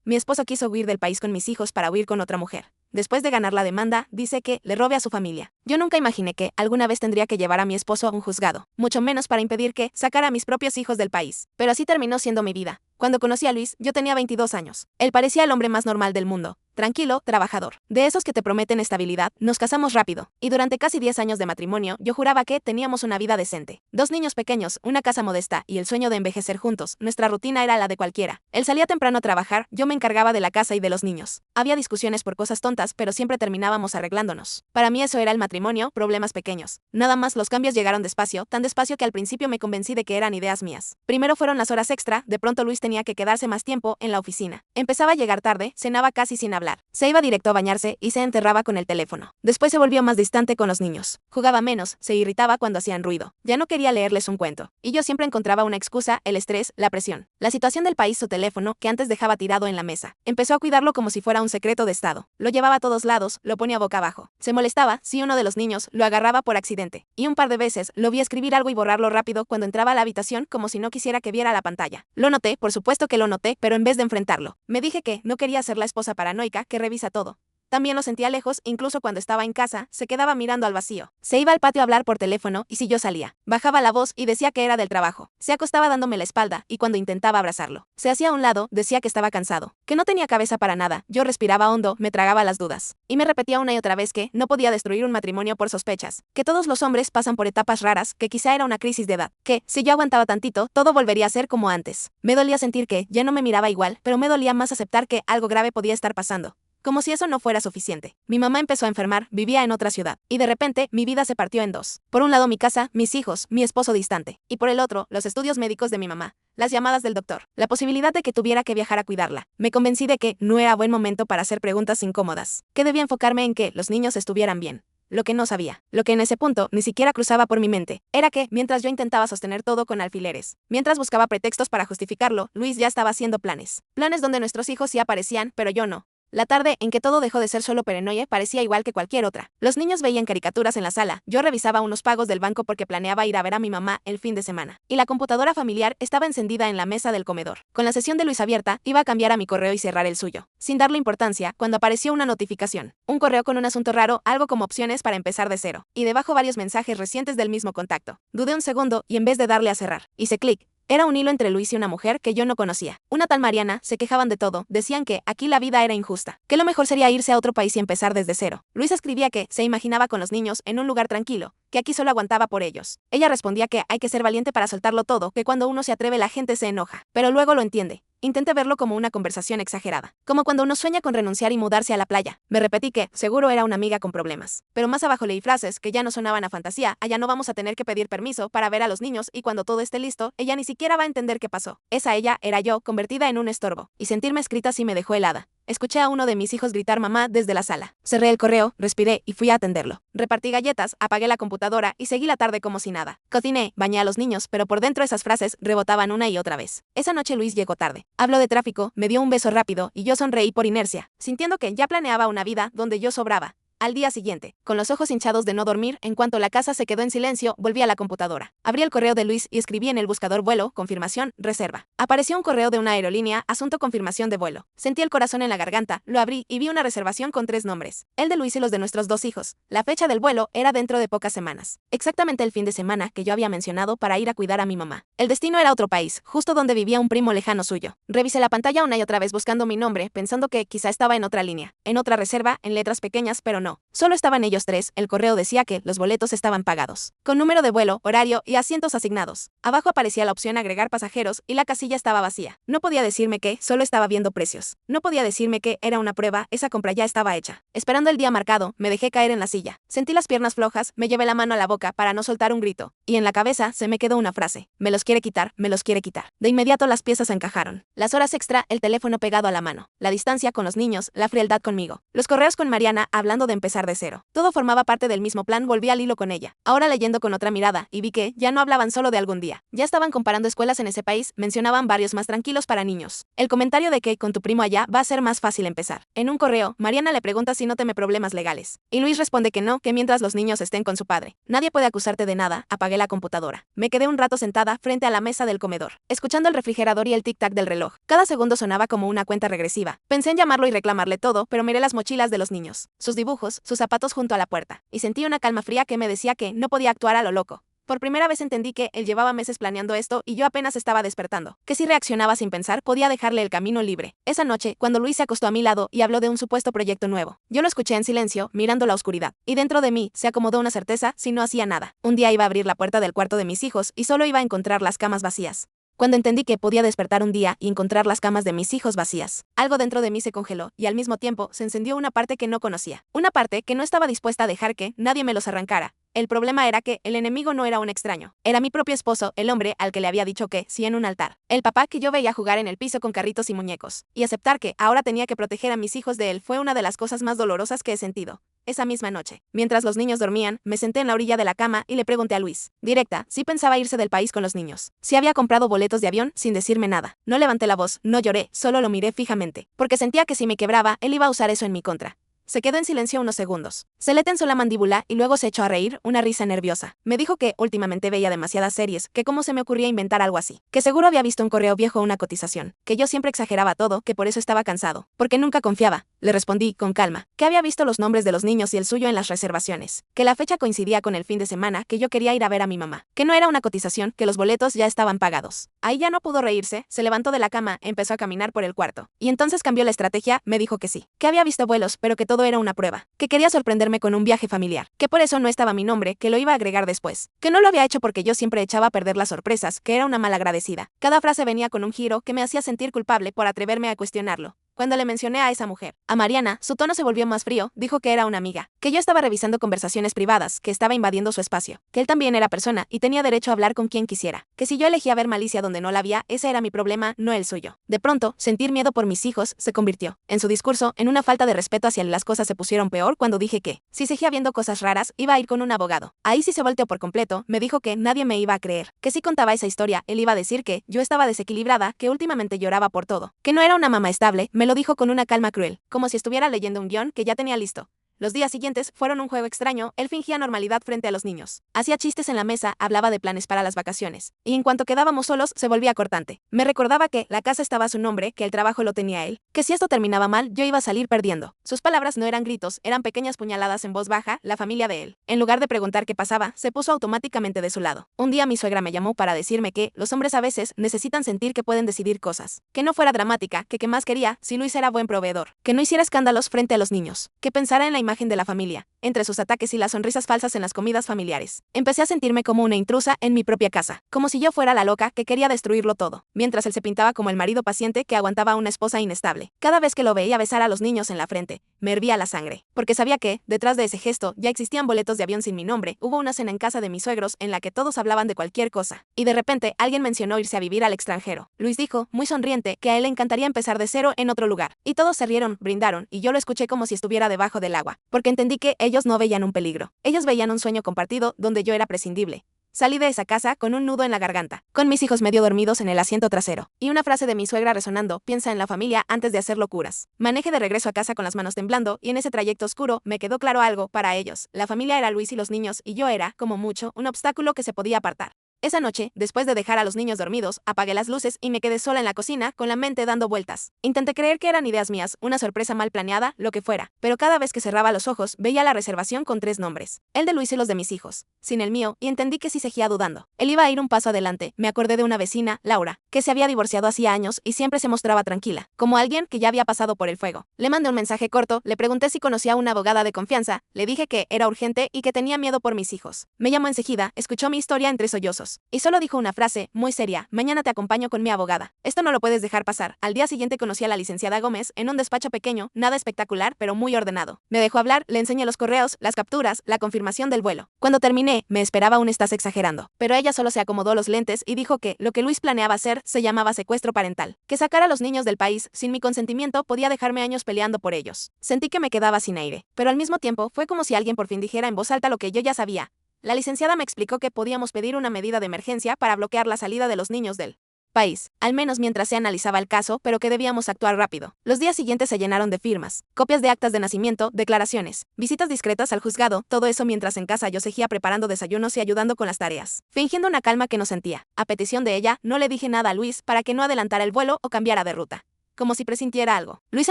Mi esposo quiso huir del país con mis hijos para huir con otra mujer. Después de ganar la demanda, dice que le robe a su familia. Yo nunca imaginé que alguna vez tendría que llevar a mi esposo a un juzgado, mucho menos para impedir que sacara a mis propios hijos del país. Pero así terminó siendo mi vida. Cuando conocí a Luis, yo tenía 22 años. Él parecía el hombre más normal del mundo. Tranquilo, trabajador. De esos que te prometen estabilidad, nos casamos rápido. Y durante casi 10 años de matrimonio, yo juraba que teníamos una vida decente. 2 niños pequeños, una casa modesta y el sueño de envejecer juntos. Nuestra rutina era la de cualquiera. Él salía temprano a trabajar, yo me encargaba de la casa y de los niños. Había discusiones por cosas tontas, pero siempre terminábamos arreglándonos. Para mí eso era el matrimonio, problemas pequeños. Nada más los cambios llegaron despacio, tan despacio que al principio me convencí de que eran ideas mías. Primero fueron las horas extra, de pronto Luis tenía que quedarse más tiempo en la oficina. Empezaba a llegar tarde, cenaba casi sin hablar. Se iba directo a bañarse y se enterraba con el teléfono. Después se volvió más distante con los niños. Jugaba menos, se irritaba cuando hacían ruido. Ya no quería leerles un cuento. Y yo siempre encontraba una excusa, el estrés, la presión. La situación del país, su teléfono, que antes dejaba tirado en la mesa. Empezó a cuidarlo como si fuera un secreto de estado. Lo llevaba a todos lados, lo ponía boca abajo. Se molestaba si uno de los niños lo agarraba por accidente. Y un par de veces lo vi escribir algo y borrarlo rápido cuando entraba a la habitación como si no quisiera que viera la pantalla. Lo noté, por supuesto que lo noté, pero en vez de enfrentarlo, me dije que no quería ser la esposa paranoica que revisa todo. También lo sentía lejos, incluso cuando estaba en casa, se quedaba mirando al vacío. Se iba al patio a hablar por teléfono y si yo salía, bajaba la voz y decía que era del trabajo. Se acostaba dándome la espalda y cuando intentaba abrazarlo, se hacía a un lado, decía que estaba cansado, que no tenía cabeza para nada. Yo respiraba hondo, me tragaba las dudas. Y me repetía una y otra vez que no podía destruir un matrimonio por sospechas, que todos los hombres pasan por etapas raras, que quizá era una crisis de edad, que, si yo aguantaba tantito, todo volvería a ser como antes. Me dolía sentir que ya no me miraba igual, pero me dolía más aceptar que algo grave podía estar pasando. Como si eso no fuera suficiente. Mi mamá empezó a enfermar, vivía en otra ciudad, y de repente mi vida se partió en dos. Por un lado mi casa, mis hijos, mi esposo distante, y por el otro, los estudios médicos de mi mamá, las llamadas del doctor, la posibilidad de que tuviera que viajar a cuidarla. Me convencí de que no era buen momento para hacer preguntas incómodas, que debía enfocarme en que los niños estuvieran bien. Lo que no sabía, lo que en ese punto ni siquiera cruzaba por mi mente, era que, mientras yo intentaba sostener todo con alfileres, mientras buscaba pretextos para justificarlo, Luis ya estaba haciendo planes. Planes donde nuestros hijos sí aparecían, pero yo no. La tarde en que todo dejó de ser solo paranoia parecía igual que cualquier otra. Los niños veían caricaturas en la sala, yo revisaba unos pagos del banco porque planeaba ir a ver a mi mamá el fin de semana. Y la computadora familiar estaba encendida en la mesa del comedor. Con la sesión de Luis abierta, iba a cambiar a mi correo y cerrar el suyo. Sin darle importancia, cuando apareció una notificación. Un correo con un asunto raro, algo como opciones para empezar de cero. Y debajo varios mensajes recientes del mismo contacto. Dudé un segundo y en vez de darle a cerrar, hice clic. Era un hilo entre Luis y una mujer que yo no conocía. Una tal Mariana, se quejaban de todo, decían que aquí la vida era injusta, que lo mejor sería irse a otro país y empezar desde cero. Luis escribía que se imaginaba con los niños en un lugar tranquilo, que aquí solo aguantaba por ellos. Ella respondía que hay que ser valiente para soltarlo todo, que cuando uno se atreve la gente se enoja, pero luego lo entiende. Intenté verlo como una conversación exagerada, como cuando uno sueña con renunciar y mudarse a la playa. Me repetí que, seguro era una amiga con problemas. Pero más abajo leí frases que ya no sonaban a fantasía, allá no vamos a tener que pedir permiso para ver a los niños y cuando todo esté listo, ella ni siquiera va a entender qué pasó. Esa ella era yo, convertida en un estorbo. Y sentirme escrita sí me dejó helada. Escuché a uno de mis hijos gritar mamá desde la sala. Cerré el correo, respiré y fui a atenderlo. Repartí galletas, apagué la computadora y seguí la tarde como si nada. Cociné, bañé a los niños, pero por dentro esas frases rebotaban una y otra vez. Esa noche Luis llegó tarde. Habló de tráfico, me dio un beso rápido y yo sonreí por inercia, sintiendo que ya planeaba una vida donde yo sobraba. Al día siguiente, con los ojos hinchados de no dormir, en cuanto la casa se quedó en silencio, volví a la computadora. Abrí el correo de Luis y escribí en el buscador vuelo, confirmación, reserva. Apareció un correo de una aerolínea, asunto confirmación de vuelo. Sentí el corazón en la garganta, lo abrí y vi una reservación con 3 nombres. El de Luis y los de nuestros 2 hijos. La fecha del vuelo era dentro de pocas semanas. Exactamente el fin de semana que yo había mencionado para ir a cuidar a mi mamá. El destino era otro país, justo donde vivía un primo lejano suyo. Revisé la pantalla una y otra vez buscando mi nombre, pensando que quizá estaba en otra línea, en otra reserva, en letras pequeñas, pero no. Solo estaban ellos 3, el correo decía que los boletos estaban pagados, con número de vuelo, horario y asientos asignados. Abajo aparecía la opción agregar pasajeros y la casilla estaba vacía. No podía decirme que solo estaba viendo precios. No podía decirme que era una prueba, esa compra ya estaba hecha. Esperando el día marcado, me dejé caer en la silla. Sentí las piernas flojas, me llevé la mano a la boca para no soltar un grito. Y en la cabeza se me quedó una frase. Me los quiere quitar, me los quiere quitar. De inmediato las piezas encajaron. Las horas extra, el teléfono pegado a la mano. La distancia con los niños, la frialdad conmigo. Los correos con Mariana hablando de empezar de cero. Todo formaba parte del mismo plan, volví al hilo con ella. Ahora leyendo con otra mirada, y vi que ya no hablaban solo de algún día. Ya estaban comparando escuelas en ese país, mencionaban varios más tranquilos para niños. El comentario de que con tu primo allá va a ser más fácil empezar. En un correo, Mariana le pregunta si no teme problemas legales. Y Luis responde que no, que mientras los niños estén con su padre. Nadie puede acusarte de nada. Apagué apagué la computadora. Me quedé un rato sentada frente a la mesa del comedor, escuchando el refrigerador y el tic-tac del reloj. Cada segundo sonaba como una cuenta regresiva. Pensé en llamarlo y reclamarle todo, pero miré las mochilas de los niños, sus dibujos, sus zapatos junto a la puerta, y sentí una calma fría que me decía que no podía actuar a lo loco. Por primera vez entendí que él llevaba meses planeando esto y yo apenas estaba despertando, que si reaccionaba sin pensar podía dejarle el camino libre. Esa noche, cuando Luis se acostó a mi lado y habló de un supuesto proyecto nuevo, yo lo escuché en silencio, mirando la oscuridad, y dentro de mí se acomodó una certeza si no hacía nada. Un día iba a abrir la puerta del cuarto de mis hijos y solo iba a encontrar las camas vacías. Cuando entendí que podía despertar un día y encontrar las camas de mis hijos vacías, algo dentro de mí se congeló y al mismo tiempo se encendió una parte que no conocía, una parte que no estaba dispuesta a dejar que nadie me los arrancara. El problema era que el enemigo no era un extraño, era mi propio esposo, el hombre al que le había dicho que sí en un altar, el papá que yo veía jugar en el piso con carritos y muñecos, y aceptar que ahora tenía que proteger a mis hijos de él fue una de las cosas más dolorosas que he sentido. Esa misma noche, mientras los niños dormían, me senté en la orilla de la cama y le pregunté a Luis, directa, si pensaba irse del país con los niños, si había comprado boletos de avión sin decirme nada. No levanté la voz, no lloré, solo lo miré fijamente, porque sentía que si me quebraba, él iba a usar eso en mi contra. Se quedó en silencio unos segundos. Se le tensó la mandíbula y luego se echó a reír, una risa nerviosa. Me dijo que últimamente veía demasiadas series, que cómo se me ocurría inventar algo así. Que seguro había visto un correo viejo o una cotización. Que yo siempre exageraba todo, que por eso estaba cansado. Porque nunca confiaba. Le respondí, con calma, que había visto los nombres de los niños y el suyo en las reservaciones. Que la fecha coincidía con el fin de semana, que yo quería ir a ver a mi mamá. Que no era una cotización, que los boletos ya estaban pagados. Ahí ya no pudo reírse, se levantó de la cama, empezó a caminar por el cuarto. Y entonces cambió la estrategia, me dijo que sí. Que había visto vuelos, pero que todo era una prueba, que quería sorprenderme con un viaje familiar, que por eso no estaba mi nombre, que lo iba a agregar después, que no lo había hecho porque yo siempre echaba a perder las sorpresas, que era una malagradecida. Cada frase venía con un giro que me hacía sentir culpable por atreverme a cuestionarlo. Cuando le mencioné a esa mujer, a Mariana, su tono se volvió más frío, dijo que era una amiga, que yo estaba revisando conversaciones privadas, que estaba invadiendo su espacio, que él también era persona y tenía derecho a hablar con quien quisiera, que si yo elegía ver malicia donde no la había, ese era mi problema, no el suyo. De pronto, sentir miedo por mis hijos se convirtió, en su discurso, en una falta de respeto hacia él. Las cosas se pusieron peor cuando dije que, si seguía viendo cosas raras, iba a ir con un abogado. Ahí sí se volteó por completo, me dijo que nadie me iba a creer, que si contaba esa historia, él iba a decir que yo estaba desequilibrada, que últimamente lloraba por todo, que no era una mamá estable, me lo dijo con una calma cruel, como si estuviera leyendo un guión que ya tenía listo. Los días siguientes fueron un juego extraño, él fingía normalidad frente a los niños. Hacía chistes en la mesa, hablaba de planes para las vacaciones. Y en cuanto quedábamos solos, se volvía cortante. Me recordaba que la casa estaba a su nombre, que el trabajo lo tenía él, que si esto terminaba mal, yo iba a salir perdiendo. Sus palabras no eran gritos, eran pequeñas puñaladas en voz baja, la familia de él. En lugar de preguntar qué pasaba, se puso automáticamente de su lado. Un día mi suegra me llamó para decirme que los hombres a veces necesitan sentir que pueden decidir cosas. Que no fuera dramática, que más quería, si Luis era buen proveedor. Que no hiciera escándalos frente a los niños. Que pensara en la imagen de la familia, entre sus ataques y las sonrisas falsas en las comidas familiares. Empecé a sentirme como una intrusa en mi propia casa, como si yo fuera la loca que quería destruirlo todo, mientras él se pintaba como el marido paciente que aguantaba a una esposa inestable. Cada vez que lo veía besar a los niños en la frente, me hervía la sangre, porque sabía que, detrás de ese gesto, ya existían boletos de avión sin mi nombre. Hubo una cena en casa de mis suegros en la que todos hablaban de cualquier cosa, y de repente alguien mencionó irse a vivir al extranjero. Luis dijo, muy sonriente, que a él le encantaría empezar de cero en otro lugar, y todos se rieron, brindaron, y yo lo escuché como si estuviera debajo del agua, porque entendí que ellos no veían un peligro. Ellos veían un sueño compartido donde yo era prescindible. Salí de esa casa con un nudo en la garganta, con mis hijos medio dormidos en el asiento trasero, y una frase de mi suegra resonando, piensa en la familia antes de hacer locuras. Manejé de regreso a casa con las manos temblando, y en ese trayecto oscuro me quedó claro algo para ellos. La familia era Luis y los niños, y yo era, como mucho, un obstáculo que se podía apartar. Esa noche, después de dejar a los niños dormidos, apagué las luces y me quedé sola en la cocina, con la mente dando vueltas. Intenté creer que eran ideas mías, una sorpresa mal planeada, lo que fuera, pero cada vez que cerraba los ojos, veía la reservación con 3 nombres. El de Luis y los de mis hijos, sin el mío, y entendí que sí seguía dudando. Él iba a ir un paso adelante. Me acordé de una vecina, Laura, que se había divorciado hacía años y siempre se mostraba tranquila, como alguien que ya había pasado por el fuego. Le mandé un mensaje corto, le pregunté si conocía a una abogada de confianza, le dije que era urgente y que tenía miedo por mis hijos. Me llamó enseguida, escuchó mi historia entre sollozos, y solo dijo una frase, muy seria, mañana te acompaño con mi abogada. Esto no lo puedes dejar pasar. Al día siguiente conocí a la licenciada Gómez en un despacho pequeño, nada espectacular, pero muy ordenado. Me dejó hablar, le enseñé los correos, las capturas, la confirmación del vuelo. Cuando terminé, me esperaba un estás exagerando, pero ella solo se acomodó los lentes y dijo que lo que Luis planeaba hacer se llamaba secuestro parental, que sacar a los niños del país sin mi consentimiento podía dejarme años peleando por ellos. Sentí que me quedaba sin aire, pero al mismo tiempo fue como si alguien por fin dijera en voz alta lo que yo ya sabía. La licenciada me explicó que podíamos pedir una medida de emergencia para bloquear la salida de los niños del país, al menos mientras se analizaba el caso, pero que debíamos actuar rápido. Los días siguientes se llenaron de firmas, copias de actas de nacimiento, declaraciones, visitas discretas al juzgado, todo eso mientras en casa yo seguía preparando desayunos y ayudando con las tareas, fingiendo una calma que no sentía. A petición de ella, no le dije nada a Luis para que no adelantara el vuelo o cambiara de ruta, como si presintiera algo. Luis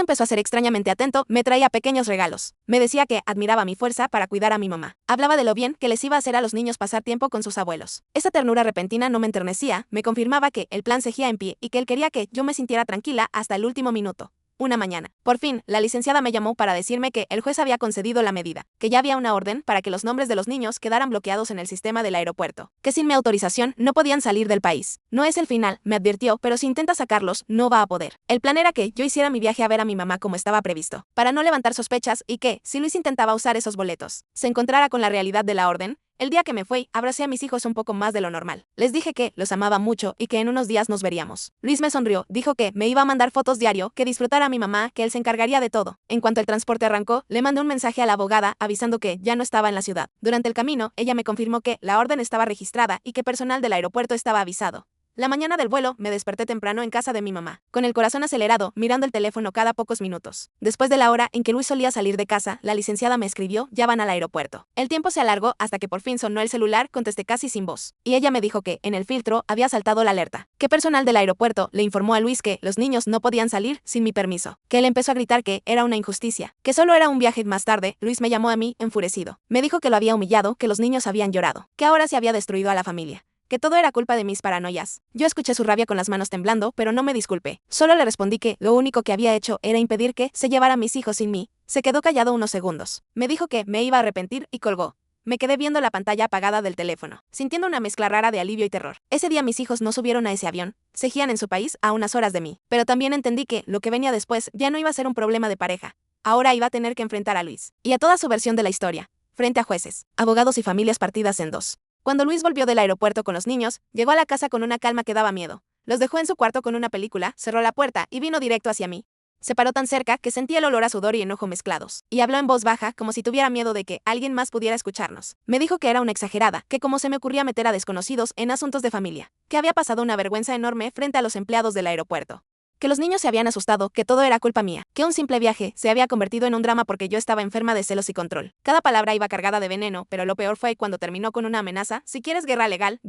empezó a ser extrañamente atento, me traía pequeños regalos. Me decía que admiraba mi fuerza para cuidar a mi mamá. Hablaba de lo bien que les iba a hacer a los niños pasar tiempo con sus abuelos. Esa ternura repentina no me enternecía, me confirmaba que el plan seguía en pie y que él quería que yo me sintiera tranquila hasta el último minuto. Una mañana, por fin, la licenciada me llamó para decirme que el juez había concedido la medida, que ya había una orden para que los nombres de los niños quedaran bloqueados en el sistema del aeropuerto, que sin mi autorización no podían salir del país. No es el final, me advirtió, pero si intenta sacarlos, no va a poder. El plan era que yo hiciera mi viaje a ver a mi mamá como estaba previsto, para no levantar sospechas y que, si Luis intentaba usar esos boletos, se encontrara con la realidad de la orden. El día que me fui, abracé a mis hijos un poco más de lo normal. Les dije que los amaba mucho y que en unos días nos veríamos. Luis me sonrió, dijo que me iba a mandar fotos diario, que disfrutara a mi mamá, que él se encargaría de todo. En cuanto el transporte arrancó, le mandé un mensaje a la abogada avisando que ya no estaba en la ciudad. Durante el camino, ella me confirmó que la orden estaba registrada y que personal del aeropuerto estaba avisado. La mañana del vuelo, me desperté temprano en casa de mi mamá, con el corazón acelerado, mirando el teléfono cada pocos minutos. Después de la hora en que Luis solía salir de casa, la licenciada me escribió, ya van al aeropuerto. El tiempo se alargó hasta que por fin sonó el celular, contesté casi sin voz. Y ella me dijo que, en el filtro, había saltado la alerta. Que personal del aeropuerto le informó a Luis que los niños no podían salir sin mi permiso. Que él empezó a gritar que era una injusticia. Que solo era un viaje. Más tarde, Luis me llamó a mí, enfurecido. Me dijo que lo había humillado, que los niños habían llorado. Que ahora se había destruido a la familia. Que todo era culpa de mis paranoias. Yo escuché su rabia con las manos temblando, pero no me disculpé. Solo le respondí que lo único que había hecho era impedir que se llevara a mis hijos sin mí. Se quedó callado unos segundos. Me dijo que me iba a arrepentir y colgó. Me quedé viendo la pantalla apagada del teléfono, sintiendo una mezcla rara de alivio y terror. Ese día mis hijos no subieron a ese avión, seguían en su país a unas horas de mí. Pero también entendí que lo que venía después ya no iba a ser un problema de pareja. Ahora iba a tener que enfrentar a Luis y a toda su versión de la historia, frente a jueces, abogados y familias partidas en dos. Cuando Luis volvió del aeropuerto con los niños, llegó a la casa con una calma que daba miedo. Los dejó en su cuarto con una película, cerró la puerta y vino directo hacia mí. Se paró tan cerca que sentí el olor a sudor y enojo mezclados, y habló en voz baja como si tuviera miedo de que alguien más pudiera escucharnos. Me dijo que era una exagerada, que cómo se me ocurría meter a desconocidos en asuntos de familia, que había pasado una vergüenza enorme frente a los empleados del aeropuerto. Que los niños se habían asustado, que todo era culpa mía, que un simple viaje se había convertido en un drama porque yo estaba enferma de celos y control. Cada palabra iba cargada de veneno, pero lo peor fue cuando terminó con una amenaza: si quieres guerra legal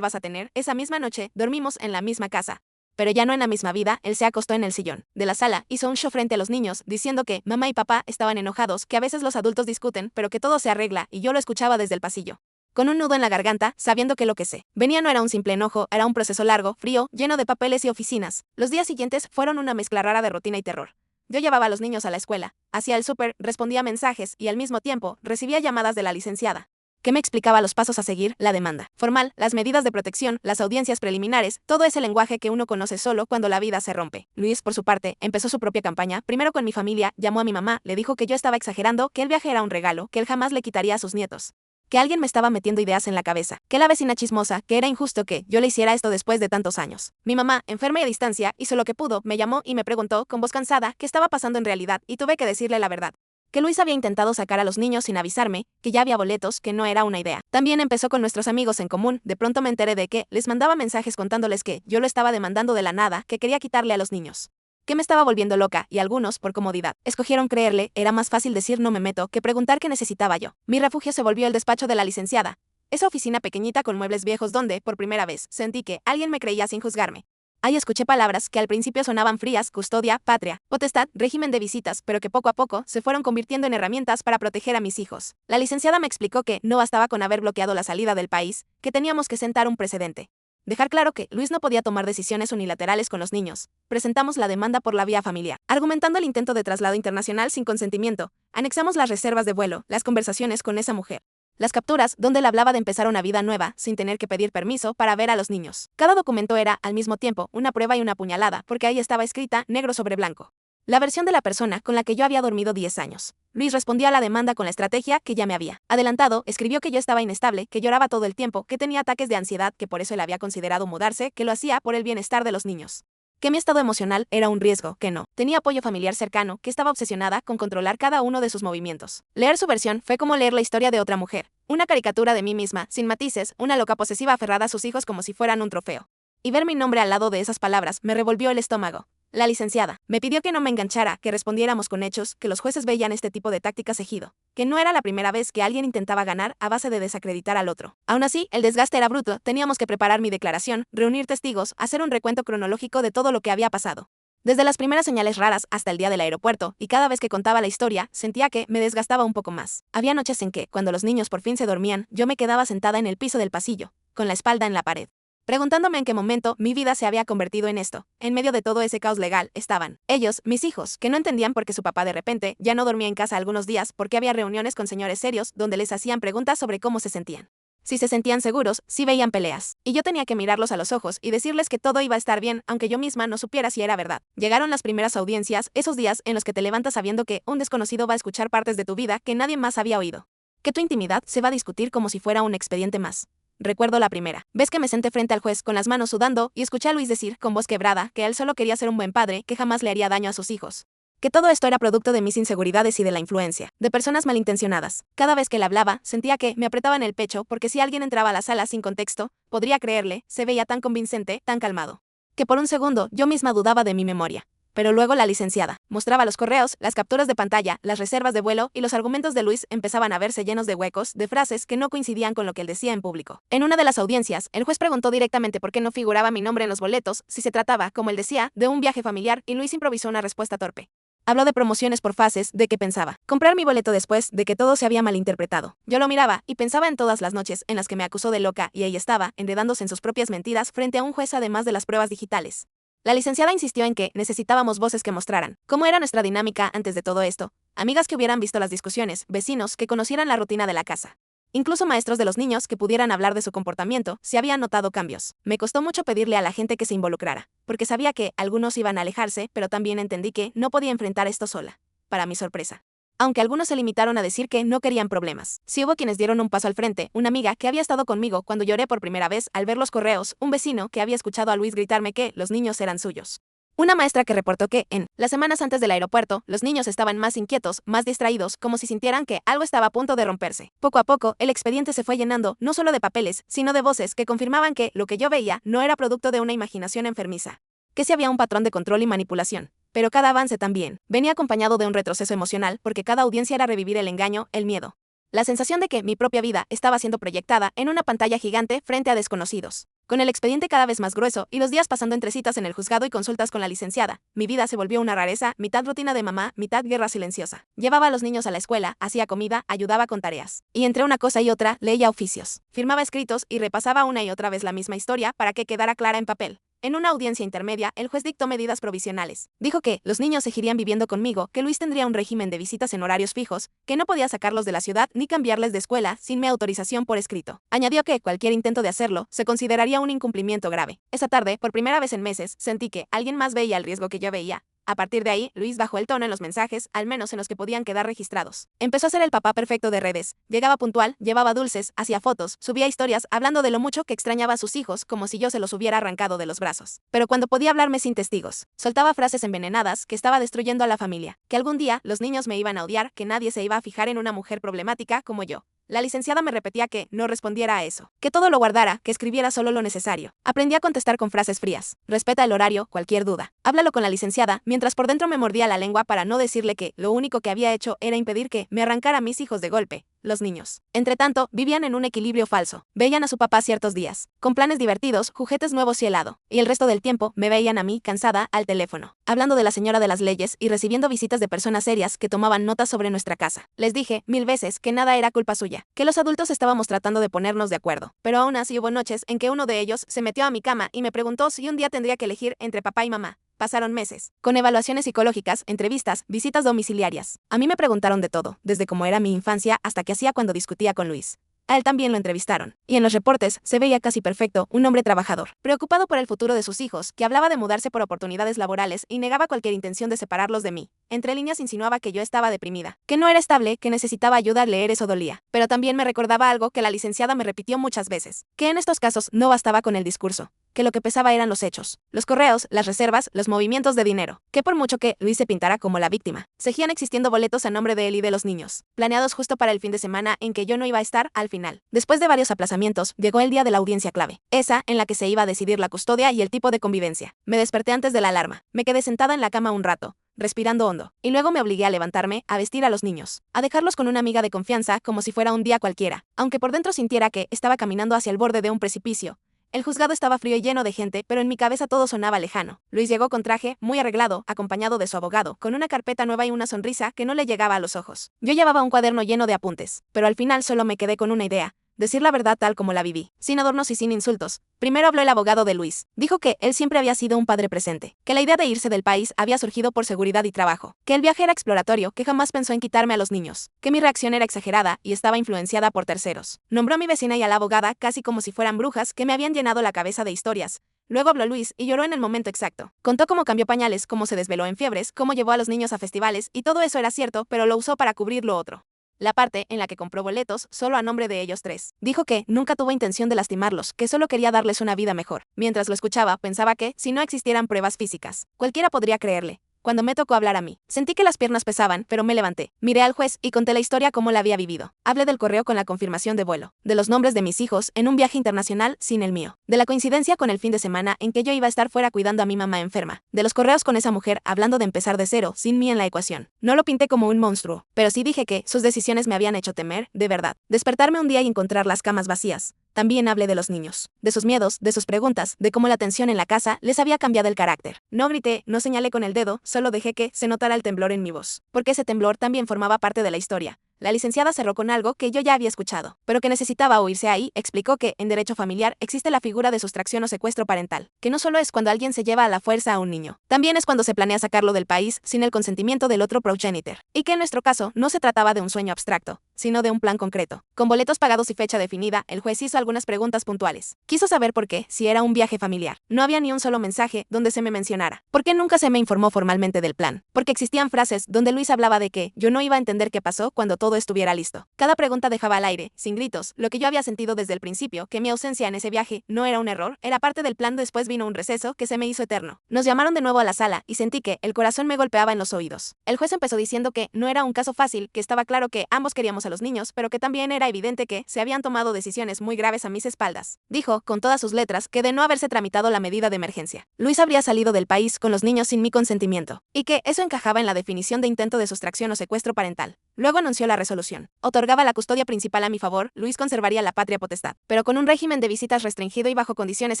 vas a tener. Esa misma noche, dormimos en la misma casa. Pero ya no en la misma vida. Él se acostó en el sillón de la sala, hizo un show frente a los niños, diciendo que mamá y papá estaban enojados, que a veces los adultos discuten, pero que todo se arregla, y yo lo escuchaba desde el pasillo, con un nudo en la garganta, sabiendo que lo que se venía no era un simple enojo, era un proceso largo, frío, lleno de papeles y oficinas. Los días siguientes fueron una mezcla rara de rutina y terror. Yo llevaba a los niños a la escuela, hacía el súper, respondía mensajes y al mismo tiempo recibía llamadas de la licenciada, que me explicaba los pasos a seguir, la demanda formal, las medidas de protección, las audiencias preliminares, todo ese lenguaje que uno conoce solo cuando la vida se rompe. Luis, por su parte, empezó su propia campaña, primero con mi familia, llamó a mi mamá, le dijo que yo estaba exagerando, que el viaje era un regalo, que él jamás le quitaría a sus nietos, que alguien me estaba metiendo ideas en la cabeza, que la vecina chismosa, que era injusto que yo le hiciera esto después de tantos años. Mi mamá, enferma y a distancia, hizo lo que pudo, me llamó y me preguntó, con voz cansada, qué estaba pasando en realidad, y tuve que decirle la verdad. Que Luis había intentado sacar a los niños sin avisarme, que ya había boletos, que no era una idea. También empezó con nuestros amigos en común, de pronto me enteré de que les mandaba mensajes contándoles que yo lo estaba demandando de la nada, que quería quitarle a los niños, que me estaba volviendo loca, y algunos, por comodidad, escogieron creerle. Era más fácil decir no me meto que preguntar qué necesitaba yo. Mi refugio se volvió el despacho de la licenciada, esa oficina pequeñita con muebles viejos donde, por primera vez, sentí que alguien me creía sin juzgarme. Ahí escuché palabras que al principio sonaban frías: custodia, patria, potestad, régimen de visitas, pero que poco a poco se fueron convirtiendo en herramientas para proteger a mis hijos. La licenciada me explicó que no bastaba con haber bloqueado la salida del país, que teníamos que sentar un precedente. Dejar claro que Luis no podía tomar decisiones unilaterales con los niños. Presentamos la demanda por la vía familiar, argumentando el intento de traslado internacional sin consentimiento. Anexamos las reservas de vuelo, las conversaciones con esa mujer, las capturas donde él hablaba de empezar una vida nueva sin tener que pedir permiso para ver a los niños. Cada documento era, al mismo tiempo, una prueba y una puñalada, porque ahí estaba escrita, negro sobre blanco, la versión de la persona con la que yo había dormido 10 años. Luis respondía a la demanda con la estrategia que ya me había adelantado. Escribió que yo estaba inestable, que lloraba todo el tiempo, que tenía ataques de ansiedad, que por eso él había considerado mudarse, que lo hacía por el bienestar de los niños, que mi estado emocional era un riesgo, que no tenía apoyo familiar cercano, que estaba obsesionada con controlar cada uno de sus movimientos. Leer su versión fue como leer la historia de otra mujer, una caricatura de mí misma, sin matices, una loca posesiva aferrada a sus hijos como si fueran un trofeo. Y ver mi nombre al lado de esas palabras me revolvió el estómago. La licenciada me pidió que no me enganchara, que respondiéramos con hechos, que los jueces veían este tipo de tácticas ejido, que no era la primera vez que alguien intentaba ganar a base de desacreditar al otro. Aún así, el desgaste era bruto, teníamos que preparar mi declaración, reunir testigos, hacer un recuento cronológico de todo lo que había pasado. Desde las primeras señales raras hasta el día del aeropuerto, y cada vez que contaba la historia, sentía que me desgastaba un poco más. Había noches en que, cuando los niños por fin se dormían, yo me quedaba sentada en el piso del pasillo, con la espalda en la pared, preguntándome en qué momento mi vida se había convertido en esto. En medio de todo ese caos legal estaban ellos, mis hijos, que no entendían por qué su papá de repente ya no dormía en casa algunos días porque había reuniones con señores serios donde les hacían preguntas sobre cómo se sentían. Si se sentían seguros, si veían peleas. Y yo tenía que mirarlos a los ojos y decirles que todo iba a estar bien, aunque yo misma no supiera si era verdad. Llegaron las primeras audiencias, esos días en los que te levantas sabiendo que un desconocido va a escuchar partes de tu vida que nadie más había oído. Que tu intimidad se va a discutir como si fuera un expediente más. Recuerdo la primera vez que me senté frente al juez con las manos sudando y escuché a Luis decir, con voz quebrada, que él solo quería ser un buen padre, que jamás le haría daño a sus hijos. Que todo esto era producto de mis inseguridades y de la influencia de personas malintencionadas. Cada vez que él hablaba, sentía que me apretaba en el pecho porque si alguien entraba a la sala sin contexto, podría creerle, se veía tan convincente, tan calmado. Que por un segundo yo misma dudaba de mi memoria. Pero luego la licenciada mostraba los correos, las capturas de pantalla, las reservas de vuelo y los argumentos de Luis empezaban a verse llenos de huecos, de frases que no coincidían con lo que él decía en público. En una de las audiencias, el juez preguntó directamente por qué no figuraba mi nombre en los boletos, si se trataba, como él decía, de un viaje familiar, y Luis improvisó una respuesta torpe. Habló de promociones por fases, de que pensaba comprar mi boleto después, de que todo se había malinterpretado. Yo lo miraba y pensaba en todas las noches en las que me acusó de loca y ella estaba enredándose en sus propias mentiras frente a un juez además de las pruebas digitales. La licenciada insistió en que necesitábamos voces que mostraran cómo era nuestra dinámica antes de todo esto, amigas que hubieran visto las discusiones, vecinos que conocieran la rutina de la casa. Incluso maestros de los niños que pudieran hablar de su comportamiento, si habían notado cambios. Me costó mucho pedirle a la gente que se involucrara, porque sabía que algunos iban a alejarse, pero también entendí que no podía enfrentar esto sola. Para mi sorpresa. Aunque algunos se limitaron a decir que no querían problemas. Sí hubo quienes dieron un paso al frente, una amiga que había estado conmigo cuando lloré por primera vez al ver los correos, un vecino que había escuchado a Luis gritarme que los niños eran suyos. Una maestra que reportó que, en las semanas antes del aeropuerto, los niños estaban más inquietos, más distraídos, como si sintieran que algo estaba a punto de romperse. Poco a poco, el expediente se fue llenando, no solo de papeles, sino de voces que confirmaban que lo que yo veía no era producto de una imaginación enfermiza. Que sí había un patrón de control y manipulación. Pero cada avance también venía acompañado de un retroceso emocional porque cada audiencia era revivir el engaño, el miedo. La sensación de que mi propia vida estaba siendo proyectada en una pantalla gigante frente a desconocidos. Con el expediente cada vez más grueso y los días pasando entre citas en el juzgado y consultas con la licenciada, mi vida se volvió una rareza, mitad rutina de mamá, mitad guerra silenciosa. Llevaba a los niños a la escuela, hacía comida, ayudaba con tareas. Y entre una cosa y otra, leía oficios. Firmaba escritos y repasaba una y otra vez la misma historia para que quedara clara en papel. En una audiencia intermedia, el juez dictó medidas provisionales. Dijo que los niños seguirían viviendo conmigo, que Luis tendría un régimen de visitas en horarios fijos, que no podía sacarlos de la ciudad ni cambiarles de escuela sin mi autorización por escrito. Añadió que cualquier intento de hacerlo se consideraría un incumplimiento grave. Esa tarde, por primera vez en meses, sentí que alguien más veía el riesgo que yo veía. A partir de ahí, Luis bajó el tono en los mensajes, al menos en los que podían quedar registrados. Empezó a ser el papá perfecto de redes. Llegaba puntual, llevaba dulces, hacía fotos, subía historias hablando de lo mucho que extrañaba a sus hijos como si yo se los hubiera arrancado de los brazos. Pero cuando podía hablarme sin testigos, soltaba frases envenenadas que estaba destruyendo a la familia, que algún día los niños me iban a odiar, que nadie se iba a fijar en una mujer problemática como yo. La licenciada me repetía que no respondiera a eso, que todo lo guardara, que escribiera solo lo necesario. Aprendí a contestar con frases frías. Respeta el horario, cualquier duda. Háblalo con la licenciada, mientras por dentro me mordía la lengua para no decirle que lo único que había hecho era impedir que me arrancara a mis hijos de golpe. Los niños. Entretanto, vivían en un equilibrio falso. Veían a su papá ciertos días, con planes divertidos, juguetes nuevos y helado. Y el resto del tiempo me veían a mí, cansada, al teléfono, hablando de la señora de las leyes y recibiendo visitas de personas serias que tomaban notas sobre nuestra casa. Les dije 1000 veces que nada era culpa suya, que los adultos estábamos tratando de ponernos de acuerdo. Pero aún así hubo noches en que uno de ellos se metió a mi cama y me preguntó si un día tendría que elegir entre papá y mamá. Pasaron meses, con evaluaciones psicológicas, entrevistas, visitas domiciliarias. A mí me preguntaron de todo, desde cómo era mi infancia hasta qué hacía cuando discutía con Luis. A él también lo entrevistaron, y en los reportes se veía casi perfecto, un hombre trabajador, preocupado por el futuro de sus hijos, que hablaba de mudarse por oportunidades laborales y negaba cualquier intención de separarlos de mí. Entre líneas insinuaba que yo estaba deprimida, que no era estable, que necesitaba ayuda, leer eso dolía. Pero también me recordaba algo que la licenciada me repitió muchas veces, que en estos casos no bastaba con el discurso, que lo que pesaba eran los hechos, los correos, las reservas, los movimientos de dinero, que por mucho que Luis se pintara como la víctima, seguían existiendo boletos a nombre de él y de los niños, planeados justo para el fin de semana en que yo no iba a estar al final. Después de varios aplazamientos, llegó el día de la audiencia clave, esa en la que se iba a decidir la custodia y el tipo de convivencia. Me desperté antes de la alarma, me quedé sentada en la cama un rato, respirando hondo, y luego me obligué a levantarme, a vestir a los niños, a dejarlos con una amiga de confianza como si fuera un día cualquiera, aunque por dentro sintiera que estaba caminando hacia el borde de un precipicio. El juzgado estaba frío y lleno de gente, pero en mi cabeza todo sonaba lejano. Luis llegó con traje, muy arreglado, acompañado de su abogado, con una carpeta nueva y una sonrisa que no le llegaba a los ojos. Yo llevaba un cuaderno lleno de apuntes, pero al final solo me quedé con una idea: decir la verdad tal como la viví, sin adornos y sin insultos. Primero habló el abogado de Luis. Dijo que él siempre había sido un padre presente, que la idea de irse del país había surgido por seguridad y trabajo, que el viaje era exploratorio, que jamás pensó en quitarme a los niños, que mi reacción era exagerada y estaba influenciada por terceros. Nombró a mi vecina y a la abogada casi como si fueran brujas que me habían llenado la cabeza de historias. Luego habló Luis y lloró en el momento exacto. Contó cómo cambió pañales, cómo se desveló en fiebres, cómo llevó a los niños a festivales, y todo eso era cierto, pero lo usó para cubrir lo otro. La parte en la que compró boletos solo a nombre de ellos tres. Dijo que nunca tuvo intención de lastimarlos, que solo quería darles una vida mejor. Mientras lo escuchaba, pensaba que, si no existieran pruebas físicas, cualquiera podría creerle. Cuando me tocó hablar a mí, sentí que las piernas pesaban, pero me levanté. Miré al juez y conté la historia como la había vivido. Hablé del correo con la confirmación de vuelo, de los nombres de mis hijos en un viaje internacional sin el mío, de la coincidencia con el fin de semana en que yo iba a estar fuera cuidando a mi mamá enferma, de los correos con esa mujer hablando de empezar de cero, sin mí en la ecuación. No lo pinté como un monstruo, pero sí dije que sus decisiones me habían hecho temer, de verdad, despertarme un día y encontrar las camas vacías. También hablé de los niños, de sus miedos, de sus preguntas, de cómo la tensión en la casa les había cambiado el carácter. No grité, no señalé con el dedo, solo dejé que se notara el temblor en mi voz, porque ese temblor también formaba parte de la historia. La licenciada cerró con algo que yo ya había escuchado, pero que necesitaba oírse ahí. Explicó que, en derecho familiar, existe la figura de sustracción o secuestro parental, que no solo es cuando alguien se lleva a la fuerza a un niño, también es cuando se planea sacarlo del país sin el consentimiento del otro progenitor, y que en nuestro caso no se trataba de un sueño abstracto, sino de un plan concreto. Con boletos pagados y fecha definida, el juez hizo algunas preguntas puntuales. Quiso saber por qué, si era un viaje familiar. No había ni un solo mensaje donde se me mencionara. ¿Por qué nunca se me informó formalmente del plan? Porque existían frases donde Luis hablaba de que yo no iba a entender qué pasó cuando todo estuviera listo. Cada pregunta dejaba al aire, sin gritos, lo que yo había sentido desde el principio, que mi ausencia en ese viaje no era un error, era parte del plan. Después vino un receso que se me hizo eterno. Nos llamaron de nuevo a la sala y sentí que el corazón me golpeaba en los oídos. El juez empezó diciendo que no era un caso fácil, que estaba claro que ambos queríamos a los niños, pero que también era evidente que se habían tomado decisiones muy graves a mis espaldas. Dijo, con todas sus letras, que de no haberse tramitado la medida de emergencia, Luis habría salido del país con los niños sin mi consentimiento, y que eso encajaba en la definición de intento de sustracción o secuestro parental. Luego anunció la resolución. Otorgaba la custodia principal a mi favor, Luis conservaría la patria potestad, pero con un régimen de visitas restringido y bajo condiciones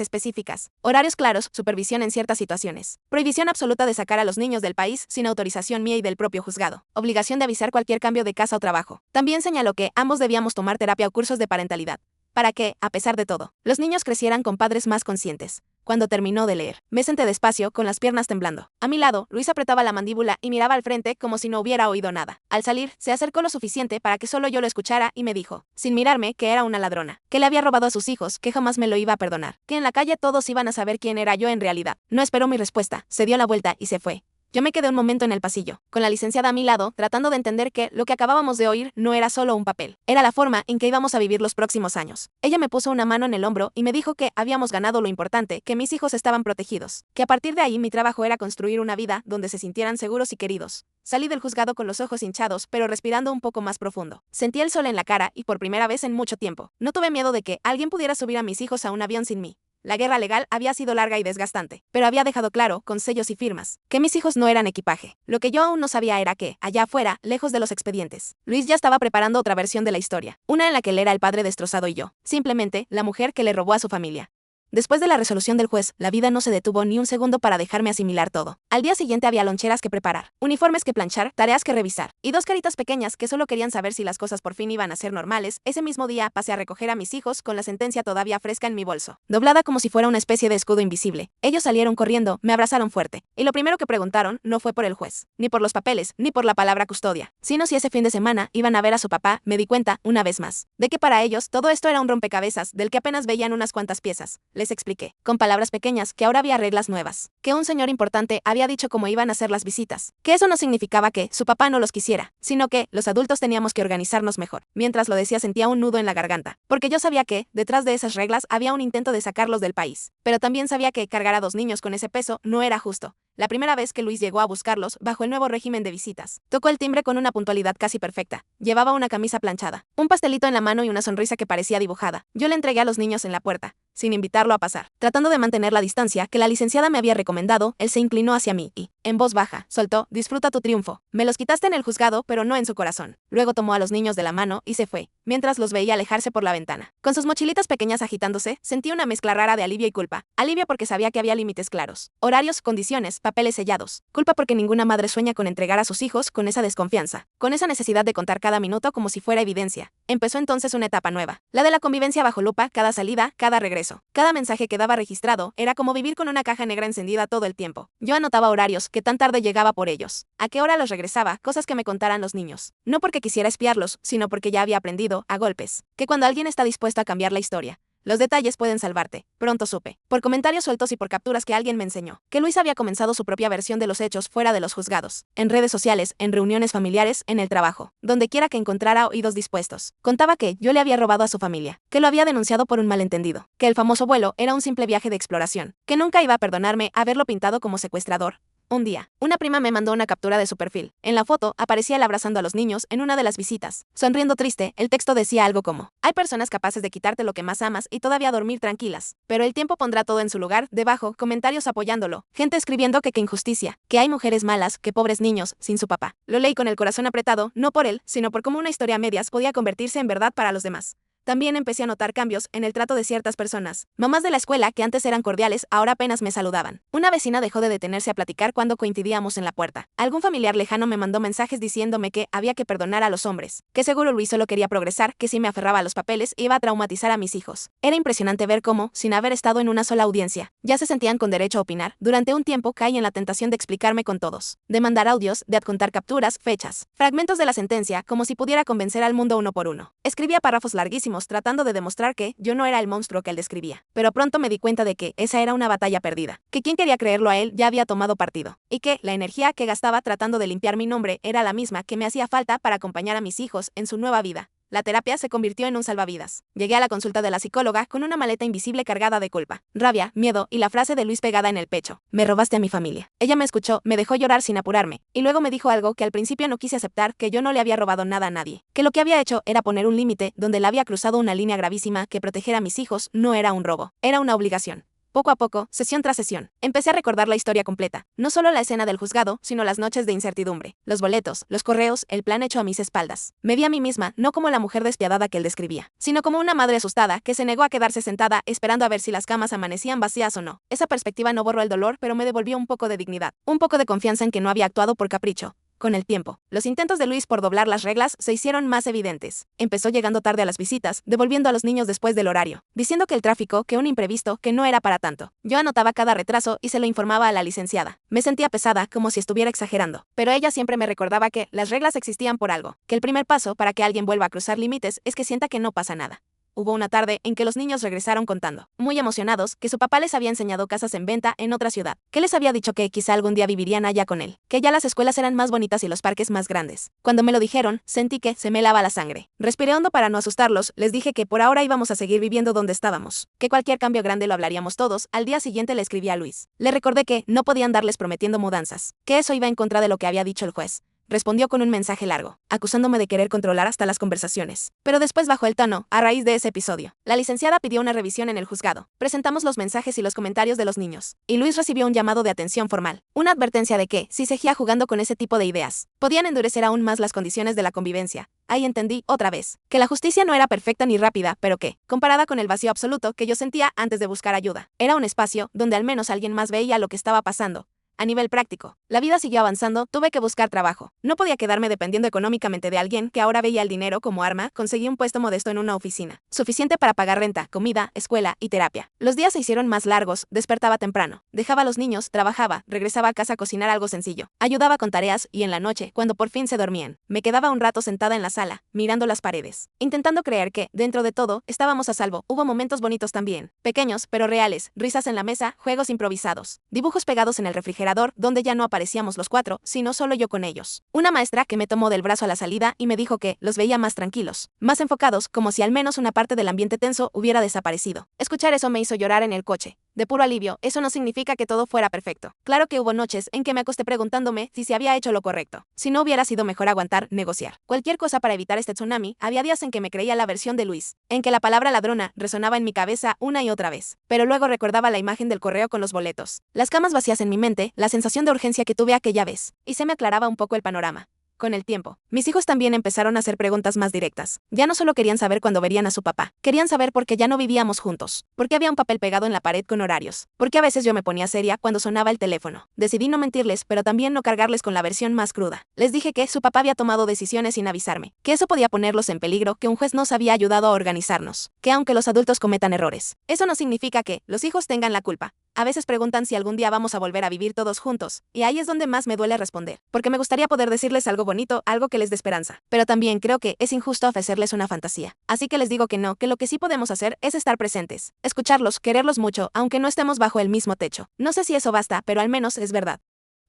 específicas, horarios claros, supervisión en ciertas situaciones, prohibición absoluta de sacar a los niños del país sin autorización mía y del propio juzgado, obligación de avisar cualquier cambio de casa o trabajo. También señaló que ambos debíamos tomar terapia o cursos de parentalidad, para que, a pesar de todo, los niños crecieran con padres más conscientes. Cuando terminó de leer, me senté despacio, con las piernas temblando. A mi lado, Luis apretaba la mandíbula y miraba al frente como si no hubiera oído nada. Al salir, se acercó lo suficiente para que solo yo lo escuchara y me dijo, sin mirarme, que era una ladrona, que le había robado a sus hijos, que jamás me lo iba a perdonar, que en la calle todos iban a saber quién era yo en realidad. No esperó mi respuesta, se dio la vuelta y se fue. Yo me quedé un momento en el pasillo, con la licenciada a mi lado, tratando de entender que lo que acabábamos de oír no era solo un papel, era la forma en que íbamos a vivir los próximos años. Ella me puso una mano en el hombro y me dijo que habíamos ganado lo importante, que mis hijos estaban protegidos, que a partir de ahí mi trabajo era construir una vida donde se sintieran seguros y queridos. Salí del juzgado con los ojos hinchados, pero respirando un poco más profundo. Sentí el sol en la cara y por primera vez en mucho tiempo. No tuve miedo de que alguien pudiera subir a mis hijos a un avión sin mí. La guerra legal había sido larga y desgastante, pero había dejado claro, con sellos y firmas, que mis hijos no eran equipaje. Lo que yo aún no sabía era que, allá afuera, lejos de los expedientes, Luis ya estaba preparando otra versión de la historia, una en la que él era el padre destrozado y yo, simplemente, la mujer que le robó a su familia. Después de la resolución del juez, la vida no se detuvo ni un segundo para dejarme asimilar todo. Al día siguiente había loncheras que preparar, uniformes que planchar, tareas que revisar, y dos caritas pequeñas que solo querían saber si las cosas por fin iban a ser normales. Ese mismo día pasé a recoger a mis hijos con la sentencia todavía fresca en mi bolso, doblada como si fuera una especie de escudo invisible. Ellos salieron corriendo, me abrazaron fuerte, y lo primero que preguntaron no fue por el juez, ni por los papeles, ni por la palabra custodia, sino si ese fin de semana iban a ver a su papá. Me di cuenta, una vez más, de que para ellos todo esto era un rompecabezas del que apenas veían unas cuantas piezas. les expliqué, con palabras pequeñas, que ahora había reglas nuevas, que un señor importante había dicho cómo iban a ser las visitas, que eso no significaba que su papá no los quisiera, sino que los adultos teníamos que organizarnos mejor. Mientras lo decía sentía un nudo en la garganta, porque yo sabía que, detrás de esas reglas, había un intento de sacarlos del país, pero también sabía que cargar a 2 niños con ese peso no era justo. La primera vez que Luis llegó a buscarlos, bajo el nuevo régimen de visitas, tocó el timbre con una puntualidad casi perfecta. Llevaba una camisa planchada, un pastelito en la mano y una sonrisa que parecía dibujada. Yo le entregué a los niños en la puerta, sin invitarlo a pasar. Tratando de mantener la distancia que la licenciada me había recomendado, él se inclinó hacia mí y, en voz baja, soltó: disfruta tu triunfo. Me los quitaste en el juzgado, pero no en su corazón. Luego tomó a los niños de la mano y se fue, mientras los veía alejarse por la ventana. Con sus mochilitas pequeñas agitándose, sentí una mezcla rara de alivio y culpa. Alivio porque sabía que había límites claros, horarios, condiciones, papeles sellados. Culpa porque ninguna madre sueña con entregar a sus hijos con esa desconfianza, con esa necesidad de contar cada minuto como si fuera evidencia. Empezó entonces una etapa nueva, la de la convivencia bajo lupa, cada salida, cada regreso. Cada mensaje quedaba registrado, era como vivir con una caja negra encendida todo el tiempo. Yo anotaba horarios, que tan tarde llegaba por ellos, a qué hora los regresaba, cosas que me contaran los niños. No porque quisiera espiarlos, sino porque ya había aprendido, a golpes, que cuando alguien está dispuesto a cambiar la historia, los detalles pueden salvarte. Pronto supe, por comentarios sueltos y por capturas que alguien me enseñó, que Luis había comenzado su propia versión de los hechos fuera de los juzgados, en redes sociales, en reuniones familiares, en el trabajo, donde quiera que encontrara oídos dispuestos. Contaba que yo le había robado a su familia, que lo había denunciado por un malentendido, que el famoso vuelo era un simple viaje de exploración, que nunca iba a perdonarme haberlo pintado como secuestrador. Un día, una prima me mandó una captura de su perfil. En la foto, aparecía él abrazando a los niños en una de las visitas. Sonriendo triste, el texto decía algo como: hay personas capaces de quitarte lo que más amas y todavía dormir tranquilas, pero el tiempo pondrá todo en su lugar. Debajo, comentarios apoyándolo, gente escribiendo que qué injusticia, que hay mujeres malas, que pobres niños, sin su papá. Lo leí con el corazón apretado, no por él, sino por cómo una historia a medias podía convertirse en verdad para los demás. También empecé a notar cambios en el trato de ciertas personas. Mamás de la escuela que antes eran cordiales, ahora apenas me saludaban. Una vecina dejó de detenerse a platicar cuando coincidíamos en la puerta. Algún familiar lejano me mandó mensajes diciéndome que había que perdonar a los hombres, que seguro Luis solo quería progresar, que si me aferraba a los papeles iba a traumatizar a mis hijos. Era impresionante ver cómo, sin haber estado en una sola audiencia, ya se sentían con derecho a opinar. Durante un tiempo caí en la tentación de explicarme con todos, de mandar audios, de adjuntar capturas, fechas, fragmentos de la sentencia, como si pudiera convencer al mundo uno por uno. Escribía párrafos larguísimos tratando de demostrar que yo no era el monstruo que él describía. Pero pronto me di cuenta de que esa era una batalla perdida, que quien quería creerlo a él ya había tomado partido, y que la energía que gastaba tratando de limpiar mi nombre era la misma que me hacía falta para acompañar a mis hijos en su nueva vida. La terapia se convirtió en un salvavidas. Llegué a la consulta de la psicóloga con una maleta invisible cargada de culpa, rabia, miedo y la frase de Luis pegada en el pecho: me robaste a mi familia. Ella me escuchó, me dejó llorar sin apurarme, y luego me dijo algo que al principio no quise aceptar: que yo no le había robado nada a nadie, que lo que había hecho era poner un límite donde la había cruzado una línea gravísima, que proteger a mis hijos no era un robo, era una obligación. Poco a poco, sesión tras sesión, empecé a recordar la historia completa, no solo la escena del juzgado, sino las noches de incertidumbre, los boletos, los correos, el plan hecho a mis espaldas. Me vi a mí misma, no como la mujer despiadada que él describía, sino como una madre asustada que se negó a quedarse sentada esperando a ver si las camas amanecían vacías o no. Esa perspectiva no borró el dolor, pero me devolvió un poco de dignidad, un poco de confianza en que no había actuado por capricho. Con el tiempo, los intentos de Luis por doblar las reglas se hicieron más evidentes. Empezó llegando tarde a las visitas, devolviendo a los niños después del horario, diciendo que el tráfico, que un imprevisto, que no era para tanto. Yo anotaba cada retraso y se lo informaba a la licenciada. Me sentía pesada, como si estuviera exagerando, pero ella siempre me recordaba que las reglas existían por algo, que el primer paso para que alguien vuelva a cruzar límites es que sienta que no pasa nada. Hubo una tarde en que los niños regresaron contando, muy emocionados, que su papá les había enseñado casas en venta en otra ciudad, que les había dicho que quizá algún día vivirían allá con él, que ya las escuelas eran más bonitas y los parques más grandes. Cuando me lo dijeron, sentí que se me helaba la sangre. Respiré hondo para no asustarlos, les dije que por ahora íbamos a seguir viviendo donde estábamos, que cualquier cambio grande lo hablaríamos todos. Al día siguiente le escribí a Luis. Le recordé que no podían darles prometiendo mudanzas, que eso iba en contra de lo que había dicho el juez. Respondió con un mensaje largo, acusándome de querer controlar hasta las conversaciones. Pero después bajó el tono, a raíz de ese episodio. La licenciada pidió una revisión en el juzgado. Presentamos los mensajes y los comentarios de los niños, y Luis recibió un llamado de atención formal. Una advertencia de que, si seguía jugando con ese tipo de ideas, podían endurecer aún más las condiciones de la convivencia. Ahí entendí, otra vez, que la justicia no era perfecta ni rápida, pero que, comparada con el vacío absoluto que yo sentía antes de buscar ayuda, era un espacio donde al menos alguien más veía lo que estaba pasando. A nivel práctico, la vida siguió avanzando, tuve que buscar trabajo. No podía quedarme dependiendo económicamente de alguien que ahora veía el dinero como arma. Conseguí un puesto modesto en una oficina, suficiente para pagar renta, comida, escuela y terapia. Los días se hicieron más largos, despertaba temprano, dejaba a los niños, trabajaba, regresaba a casa a cocinar algo sencillo, ayudaba con tareas y en la noche, cuando por fin se dormían, me quedaba un rato sentada en la sala, mirando las paredes, intentando creer que, dentro de todo, estábamos a salvo. Hubo momentos bonitos también, pequeños pero reales, risas en la mesa, juegos improvisados, dibujos pegados en el refrigerador donde ya no aparecíamos los cuatro, sino solo yo con ellos. Una maestra que me tomó del brazo a la salida y me dijo que los veía más tranquilos, más enfocados, como si al menos una parte del ambiente tenso hubiera desaparecido. Escuchar eso me hizo llorar en el coche. De puro alivio, eso no significa que todo fuera perfecto. Claro que hubo noches en que me acosté preguntándome si se había hecho lo correcto. Si no hubiera sido mejor aguantar, negociar cualquier cosa para evitar este tsunami. Había días en que me creía la versión de Luis, en que la palabra ladrona resonaba en mi cabeza una y otra vez. Pero luego recordaba la imagen del correo con los boletos, las camas vacías en mi mente, la sensación de urgencia que tuve aquella vez, y se me aclaraba un poco el panorama. Con el tiempo, mis hijos también empezaron a hacer preguntas más directas. Ya no solo querían saber cuándo verían a su papá, querían saber por qué ya no vivíamos juntos, por qué había un papel pegado en la pared con horarios, por qué a veces yo me ponía seria cuando sonaba el teléfono. Decidí no mentirles, pero también no cargarles con la versión más cruda. Les dije que su papá había tomado decisiones sin avisarme, que eso podía ponerlos en peligro, que un juez nos había ayudado a organizarnos, que aunque los adultos cometan errores, eso no significa que los hijos tengan la culpa. A veces preguntan si algún día vamos a volver a vivir todos juntos, y ahí es donde más me duele responder, porque me gustaría poder decirles algo bonito, algo que les dé esperanza, pero también creo que es injusto ofrecerles una fantasía. Así que les digo que no, que lo que sí podemos hacer es estar presentes, escucharlos, quererlos mucho, aunque no estemos bajo el mismo techo. No sé si eso basta, pero al menos es verdad.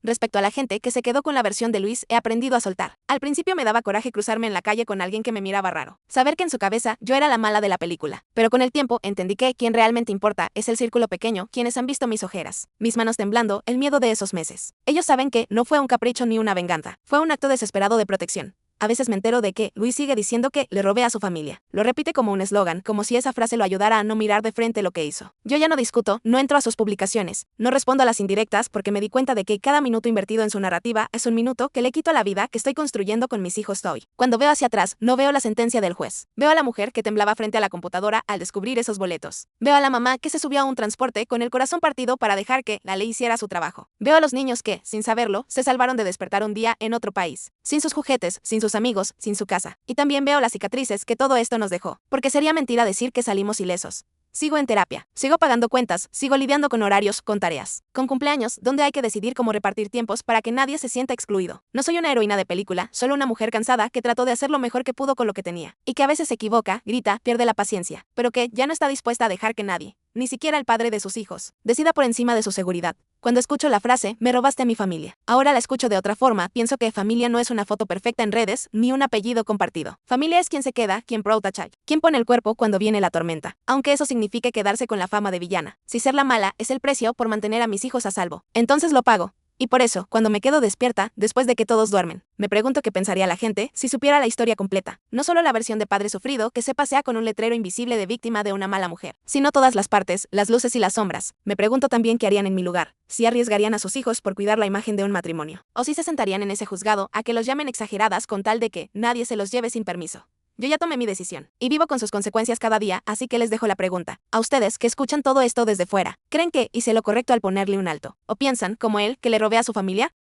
Respecto a la gente que se quedó con la versión de Luis, he aprendido a soltar. Al principio me daba coraje cruzarme en la calle con alguien que me miraba raro, saber que en su cabeza yo era la mala de la película. Pero con el tiempo entendí que quien realmente importa es el círculo pequeño, quienes han visto mis ojeras, mis manos temblando, el miedo de esos meses. Ellos saben que no fue un capricho ni una venganza, fue un acto desesperado de protección. A veces me entero de que Luis sigue diciendo que le robé a su familia. Lo repite como un eslogan, como si esa frase lo ayudara a no mirar de frente lo que hizo. Yo ya no discuto, no entro a sus publicaciones, no respondo a las indirectas porque me di cuenta de que cada minuto invertido en su narrativa es un minuto que le quito a la vida que estoy construyendo con mis hijos hoy. Cuando veo hacia atrás, no veo la sentencia del juez. Veo a la mujer que temblaba frente a la computadora al descubrir esos boletos. Veo a la mamá que se subió a un transporte con el corazón partido para dejar que la ley hiciera su trabajo. Veo a los niños que, sin saberlo, se salvaron de despertar un día en otro país, sin sus juguetes, sin sus amigos, sin su casa. Y también veo las cicatrices que todo esto nos dejó, porque sería mentira decir que salimos ilesos. Sigo en terapia, sigo pagando cuentas, sigo lidiando con horarios, con tareas, con cumpleaños, donde hay que decidir cómo repartir tiempos para que nadie se sienta excluido. No soy una heroína de película, solo una mujer cansada que trató de hacer lo mejor que pudo con lo que tenía, y que a veces se equivoca, grita, pierde la paciencia, pero que ya no está dispuesta a dejar que nadie, ni siquiera el padre de sus hijos, decida por encima de su seguridad. Cuando escucho la frase, me robaste a mi familia, ahora la escucho de otra forma. Pienso que familia no es una foto perfecta en redes, ni un apellido compartido. Familia es quien se queda, quien protege, quien pone el cuerpo cuando viene la tormenta, aunque eso signifique quedarse con la fama de villana. Si ser la mala es el precio por mantener a mis hijos a salvo, entonces lo pago. Y por eso, cuando me quedo despierta, después de que todos duermen, me pregunto qué pensaría la gente si supiera la historia completa. No solo la versión de padre sufrido que se pasea con un letrero invisible de víctima de una mala mujer, sino todas las partes, las luces y las sombras. Me pregunto también qué harían en mi lugar, si arriesgarían a sus hijos por cuidar la imagen de un matrimonio, o si se sentarían en ese juzgado a que los llamen exageradas con tal de que nadie se los lleve sin permiso. Yo ya tomé mi decisión, y vivo con sus consecuencias cada día, así que les dejo la pregunta. A ustedes que escuchan todo esto desde fuera, ¿creen que hice lo correcto al ponerle un alto? ¿O piensan, como él, que le robé a su familia?